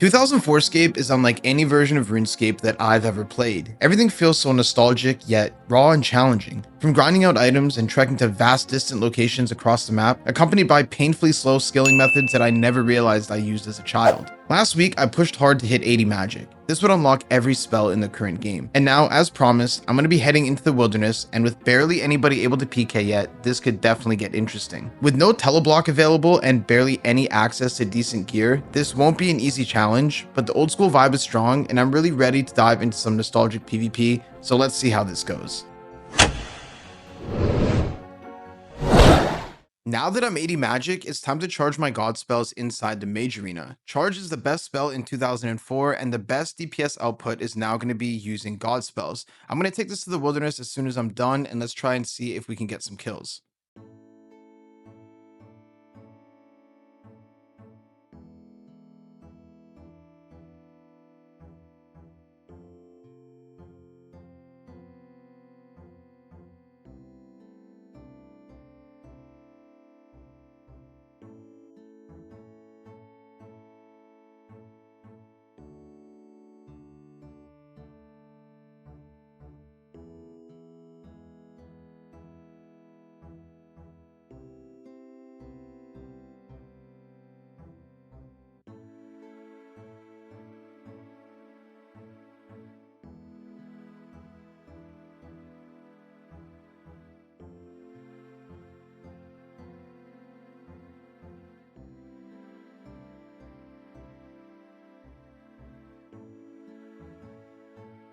2004Scape is unlike any version of RuneScape that I've ever played. Everything feels so nostalgic, yet raw and challenging. From grinding out items and trekking to vast distant locations across the map, accompanied by painfully slow skilling methods that I never realized I used as a child. Last week, I pushed hard to hit 80 magic. This would unlock every spell in the current game. And now, as promised, I'm going to be heading into the wilderness, and with barely anybody able to PK yet, this could definitely get interesting. With no teleblock available and barely any access to decent gear, this won't be an easy challenge, but the old school vibe is strong, and I'm really ready to dive into some nostalgic PvP, so let's see how this goes. Now that I'm 80 magic, it's time to charge my god spells inside the Mage arena. Charge is the best spell in 2004, and the best DPS output is now going to be using god spells. I'm going to take this to the wilderness as soon as I'm done, and let's try and see if we can get some kills.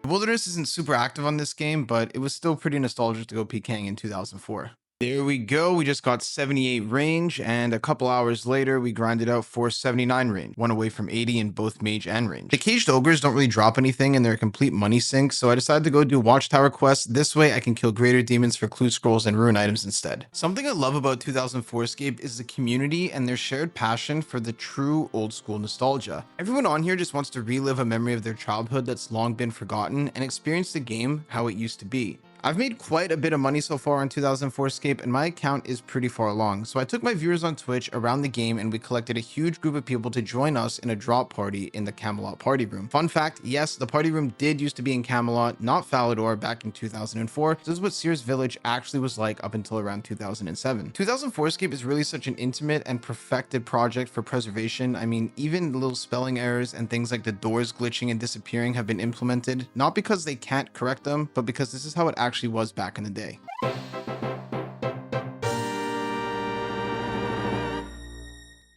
The wilderness isn't super active on this game, but it was still pretty nostalgic to go PKing in 2004. There we go. We just got 78 range, and a couple hours later, we grinded out 479 range, one away from 80 in both mage and range. The caged ogres don't really drop anything, and they're a complete money sink, so I decided to go do watchtower quests. This way, I can kill greater demons for clue scrolls and rune items instead. Something I love about 2004Scape is the community and their shared passion for the true old school nostalgia. Everyone on here just wants to relive a memory of their childhood that's long been forgotten and experience the game how it used to be. I've made quite a bit of money so far on 2004Scape, and my account is pretty far along, so I took my viewers on Twitch around the game and we collected a huge group of people to join us in a drop party in the Camelot party room. Fun fact, yes, the party room did used to be in Camelot, not Falador, back in 2004. This is what Seer's Village actually was like up until around 2007. 2004Scape is really such an intimate and perfected project for preservation. I mean, even little spelling errors and things like the doors glitching and disappearing have been implemented, not because they can't correct them, but because this is how it actually was back in the day.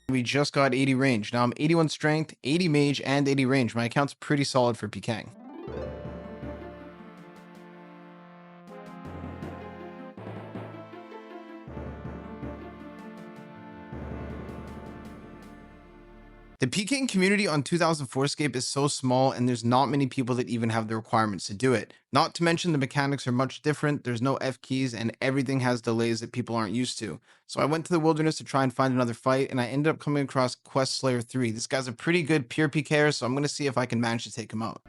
We just got 80 range. Now I'm 81 strength, 80 mage, and 80 range. My account's pretty solid for PKing. The PKing community on 2004Scape is so small, and there's not many people that even have the requirements to do it. Not to mention the mechanics are much different, there's no F keys, and everything has delays that people aren't used to. So I went to the wilderness to try and find another fight, and I ended up coming across Quest Slayer 3. This guy's a pretty good pure PKer, so I'm going to see if I can manage to take him out.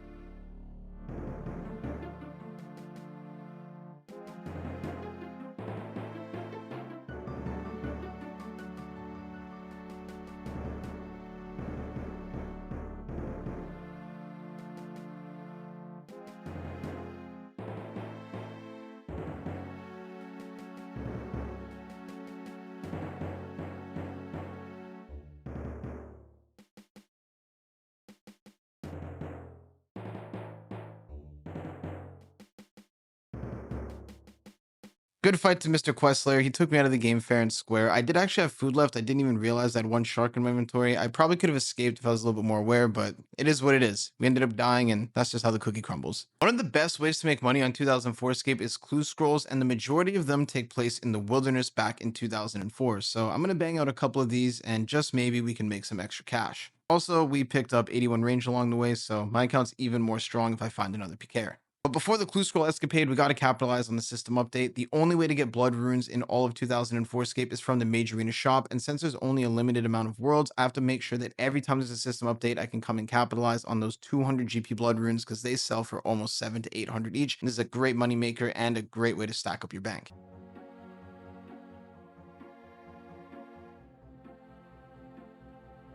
Good fight to Mr. Questlayer. He took me out of the game fair and square. I did actually have food left. I didn't even realize I had one shark in my inventory. I probably could have escaped if I was a little bit more aware, but it is what it is. We ended up dying, and that's just how the cookie crumbles. One of the best ways to make money on 2004Scape is clue scrolls, and the majority of them take place in the wilderness back in 2004. So I'm going to bang out a couple of these, and just maybe we can make some extra cash. Also, we picked up 81 range along the way, so my account's even more strong if I find another PKer. But before the clue scroll escapade, we got to capitalize on the system update. The only way to get blood runes in all of 2004Scape is from the Mage Arena shop, and since there's only a limited amount of worlds, I have to make sure that every time there's a system update, I can come and capitalize on those 200 GP blood runes because they sell for almost 700 to 800 each, and this is a great money maker and a great way to stack up your bank.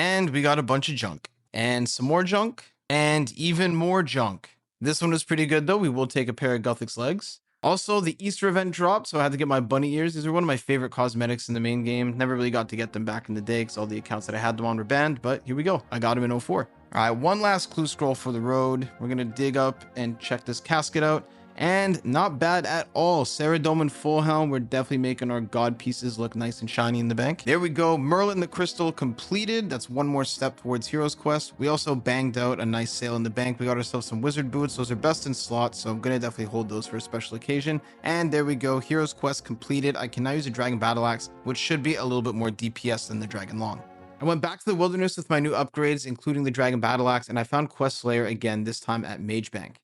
And we got a bunch of junk. and some more junk, and even more junk. This one was pretty good though. We will take a pair of Guthix legs. Also, the Easter event dropped, so I had to get my bunny ears. These are one of my favorite cosmetics in the main game. Never really got to get them back in the day because all the accounts that I had them on were banned, but here we go. I got them in 04. All right, one last clue scroll for the road. We're going to dig up and check this casket out. And not bad at all. Ceridome and Full Helm. We're definitely making our god pieces look nice and shiny in the bank. There we go. Merlin the Crystal completed. That's one more step towards Hero's Quest. We also banged out a nice sale in the bank. We got ourselves some wizard boots. Those are best in slots, so I'm going to definitely hold those for a special occasion. And there we go. Hero's Quest completed. I can now use a Dragon Battle Axe, which should be a little bit more DPS than the Dragon Long. I went back to the wilderness with my new upgrades, including the Dragon Battle Axe, and I found Quest Slayer again, this time at Mage Bank.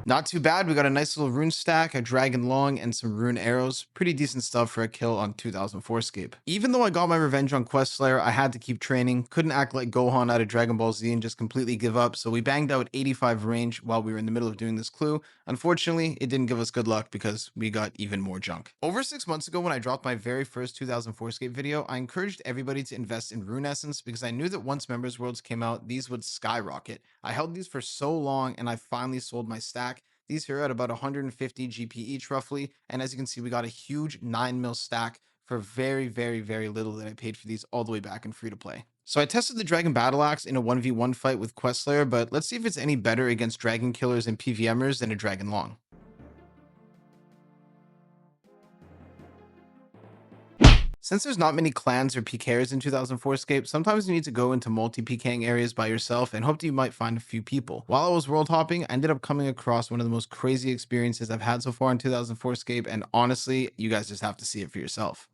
Not too bad. We got a nice little rune stack, a dragon long, and some rune arrows. Pretty decent stuff for a kill on 2004Scape. Even though I got my revenge on Quest Slayer, I had to keep training. Couldn't act like Gohan out of Dragon Ball Z and just completely give up. So we banged out 85 range while we were in the middle of doing this clue. Unfortunately, it didn't give us good luck because we got even more junk. Over 6 months ago, when I dropped my very first 2004Scape video, I encouraged everybody to invest in Rune Essence because I knew that once Members Worlds came out, these would skyrocket. I held these for so long and I finally sold my stack. These here are at about 150 GP each roughly. And as you can see, we got a huge 9 mil stack for very, very, very little that I paid for these all the way back in free to play. So I tested the Dragon Battle Axe in a 1v1 fight with Quest Slayer, but let's see if it's any better against Dragon Killers and PVMers than a Dragon Long. Since there's not many clans or PKers in 2004Scape, sometimes you need to go into multi-PKing areas by yourself and hope that you might find a few people. While I was world hopping, I ended up coming across one of the most crazy experiences I've had so far in 2004Scape, and honestly, you guys just have to see it for yourself.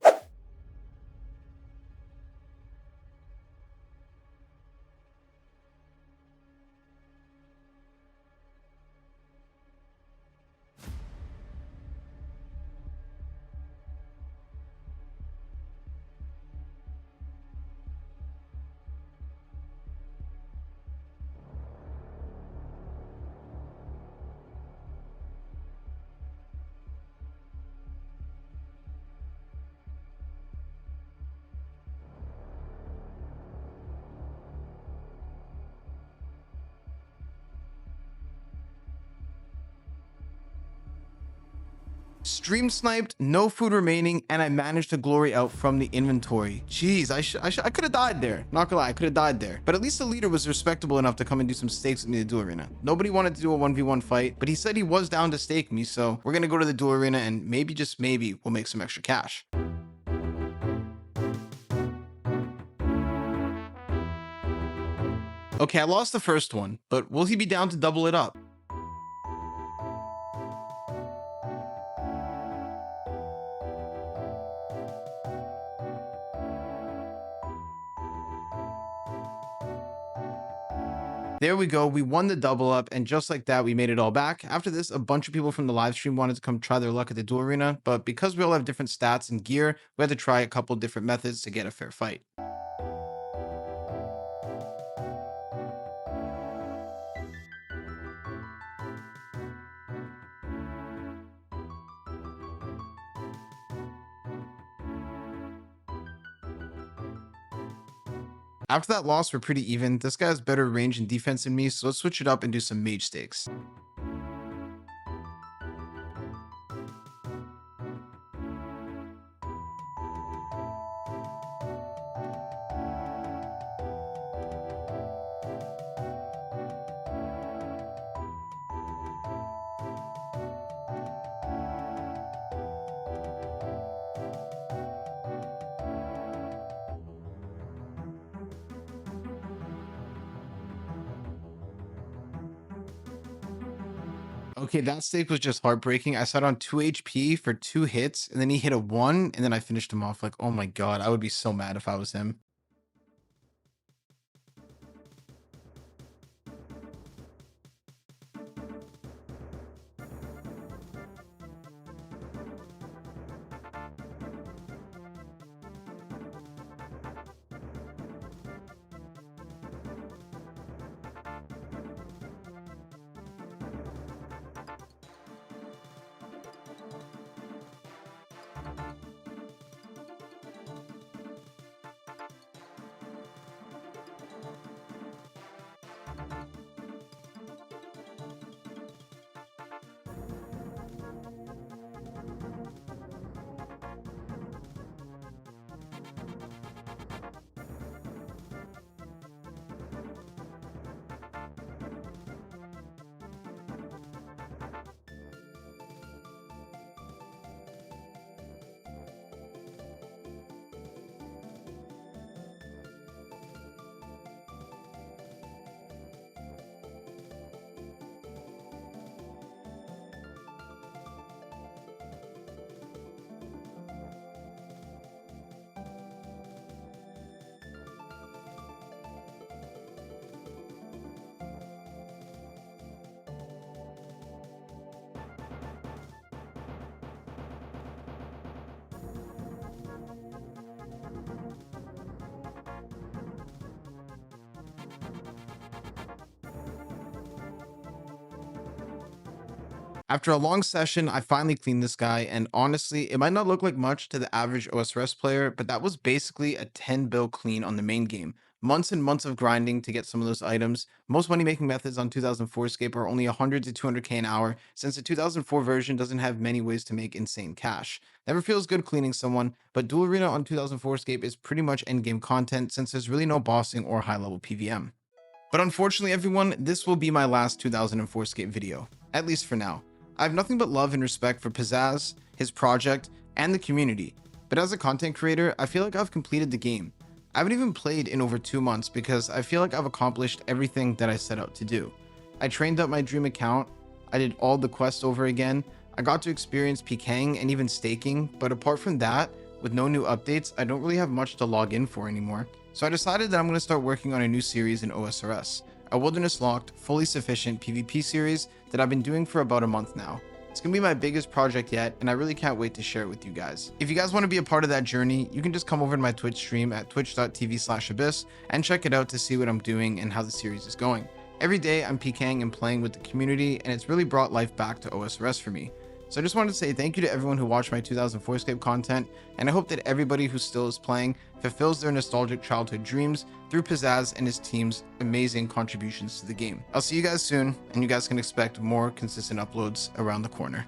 Stream sniped, no food remaining, and I managed to glory out from the inventory. Jeez, I could have died there. Not gonna lie, I could have died there. But at least the leader was respectable enough to come and do some stakes with me in the duel arena. Nobody wanted to do a 1v1 fight, but he said he was down to stake me, so we're gonna go to the duel arena and maybe, just maybe, we'll make some extra cash. Okay, I lost the first one, but will he be down to double it up? There we go. We won the double up, and just like that, we made it all back. After this, a bunch of people from the live stream wanted to come try their luck at the duel arena, but because we all have different stats and gear, we had to try a couple different methods to get a fair fight. After that loss, we're pretty even. This guy has better range and defense than me, so let's switch it up and do some mage stakes. Okay, that stake was just heartbreaking. I sat on 2 HP for 2 hits, and then he hit a 1, and then I finished him off. Like, oh my god, I would be so mad if I was him. After a long session, I finally cleaned this guy, and honestly, it might not look like much to the average OSRS player, but that was basically a 10 bill clean on the main game. Months and months of grinding to get some of those items. Most money making methods on 2004Scape are only 100 to 200k an hour, since the 2004 version doesn't have many ways to make insane cash. Never feels good cleaning someone, but Duel Arena on 2004Scape is pretty much endgame content since there's really no bossing or high level PVM. But unfortunately, everyone, this will be my last 2004Scape video, at least for now. I have nothing but love and respect for Pizzazz, his project, and the community, but as a content creator, I feel like I've completed the game. I haven't even played in over 2 months because I feel like I've accomplished everything that I set out to do. I trained up my dream account, I did all the quests over again, I got to experience PKing and even staking, but apart from that, with no new updates, I don't really have much to log in for anymore. So I decided that I'm going to start working on a new series in OSRS, a wilderness locked, fully sufficient PvP series that I've been doing for about a month now. It's going to be my biggest project yet, and I really can't wait to share it with you guys. If you guys want to be a part of that journey, you can just come over to my Twitch stream at twitch.tv/abyss and check it out to see what I'm doing and how the series is going. Every day I'm PKing and playing with the community, and it's really brought life back to OSRS for me. So I just wanted to say thank you to everyone who watched my 2004Scape content, and I hope that everybody who still is playing fulfills their nostalgic childhood dreams through Pizzazz and his team's amazing contributions to the game. I'll see you guys soon, and you guys can expect more consistent uploads around the corner.